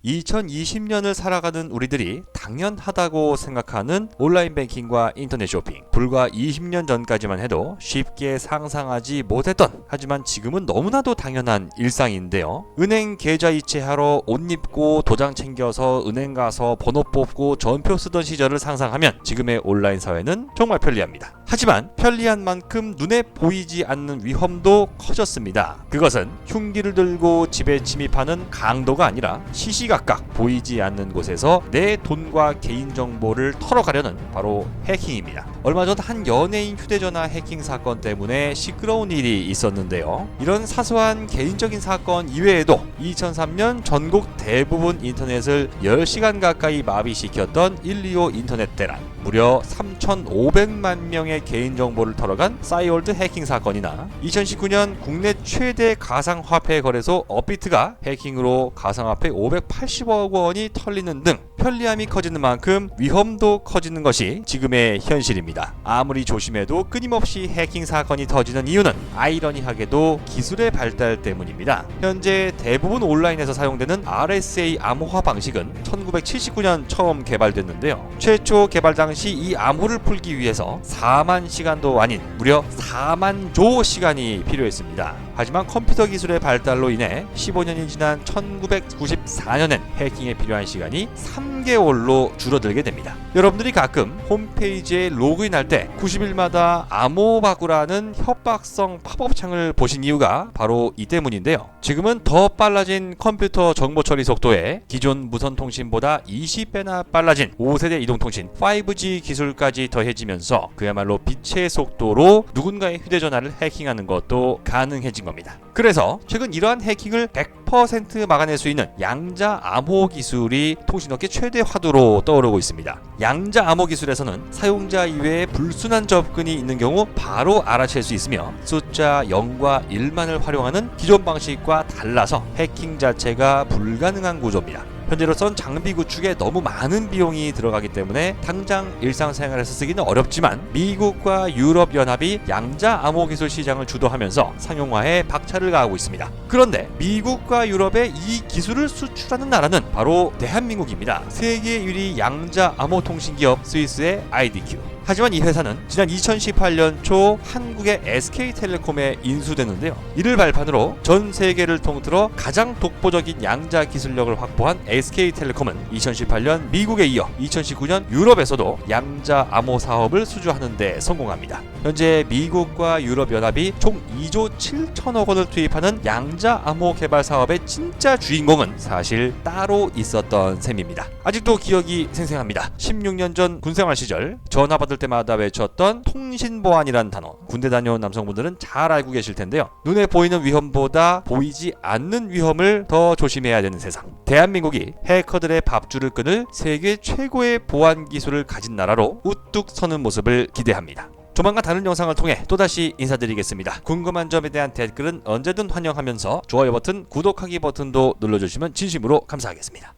2020년을 살아가는 우리들이 당연하다고 생각하는 온라인 뱅킹과 인터넷 쇼핑. 불과 20년 전까지만 해도 쉽게 상상하지 못했던, 하지만 지금은 너무나도 당연한 일상인데요. 은행 계좌 이체하러 옷 입고 도장 챙겨서 은행 가서 번호 뽑고 전표 쓰던 시절을 상상하면 지금의 온라인 사회는 정말 편리합니다. 하지만 편리한 만큼 눈에 보이지 않는 위험도 커졌습니다. 그것은 흉기를 들고 집에 침입하는 강도가 아니라 시시각각 보이지 않는 곳에서 내 돈과 개인정보를 털어가려는 바로 해킹입니다. 얼마 전 한 연예인 휴대전화 해킹 사건 때문에 시끄러운 일이 있었는데요. 이런 사소한 개인적인 사건 이외에도 2003년 전국 대부분 인터넷을 10시간 가까이 마비시켰던 125 인터넷 대란, 무려 3,500만 명의 개인정보를 털어간 싸이월드 해킹 사건이나 2019년 국내 최대 가상화폐 거래소 업비트가 해킹으로 가상화폐 580억 원이 털리는 등 편리함이 커지는 만큼 위험도 커지는 것이 지금의 현실입니다. 아무리 조심해도 끊임없이 해킹 사건이 터지는 이유는 아이러니하게도 기술의 발달 때문입니다. 현재 대부분 온라인에서 사용되는 RSA 암호화 방식은 1979년 처음 개발됐는데요. 최초 개발 당시 이 암호를 풀기 위해서 4만 시간도 아닌 무려 4만 조 시간이 필요했습니다. 하지만 컴퓨터 기술의 발달로 인해 15년이 지난 1994년엔 해킹에 필요한 시간이 3개월로 줄어들게 됩니다. 여러분들이 가끔 홈페이지에 로그인할 때 90일마다 암호 바꾸라는 협박성 팝업 창을 보신 이유가 바로 이 때문인데요. 지금은 더 빨라진 컴퓨터 정보 처리 속도에 기존 무선 통신보다 20배나 빨라진 5세대 이동통신 5G 기술까지 더해지면서 그야말로 빛의 속도로 누군가의 휴대전화를 해킹하는 것도 가능해진 겁니다. 그래서 최근 이러한 해킹을 100% 막아낼 수 있는 양자 암호 기술이 통신업계 최대 화두로 떠오르고 있습니다. 양자 암호 기술에서는 사용자 이외에 불순한 접근이 있는 경우 바로 알아챌 수 있으며 숫자 0과 1만을 활용하는 기존 방식과 달라서 해킹 자체가 불가능한 구조입니다. 현재로선 장비 구축에 너무 많은 비용이 들어가기 때문에 당장 일상생활에서 쓰기는 어렵지만 미국과 유럽연합이 양자 암호 기술 시장을 주도하면서 상용화에 박차를 가하고 있습니다. 그런데 미국과 유럽에 이 기술을 수출하는 나라는 바로 대한민국입니다. 세계 1위 양자 암호 통신 기업 스위스의 IDQ. 하지만 이 회사는 지난 2018년 초 한국의 SK텔레콤에 인수됐는데요. 이를 발판으로 전 세계를 통틀어 가장 독보적인 양자 기술력을 확보한 SK텔레콤은 2018년 미국에 이어 2019년 유럽에서도 양자 암호 사업을 수주하는 데 성공합니다. 현재 미국과 유럽연합이 총 2조 7천억 원을 투입하는 양자 암호 개발 사업의 진짜 주인공은 사실 따로 있었던 셈입니다. 아직도 기억이 생생합니다. 16년 전 군생활 시절 전화 받을 때마다 외쳤던 통신보안이란 단어, 군대 다녀온 남성분들은 잘 알고 계실 텐데요. 눈에 보이는 위험보다 보이지 않는 위험을 더 조심해야 되는 세상. 대한민국이 해커들의 밥줄을 끊을 세계 최고의 보안 기술을 가진 나라로 우뚝 서는 모습을 기대합니다. 조만간 다른 영상을 통해 또다시 인사드리겠습니다. 궁금한 점에 대한 댓글은 언제든 환영하면서 좋아요 버튼, 구독하기 버튼도 눌러주시면 진심으로 감사하겠습니다.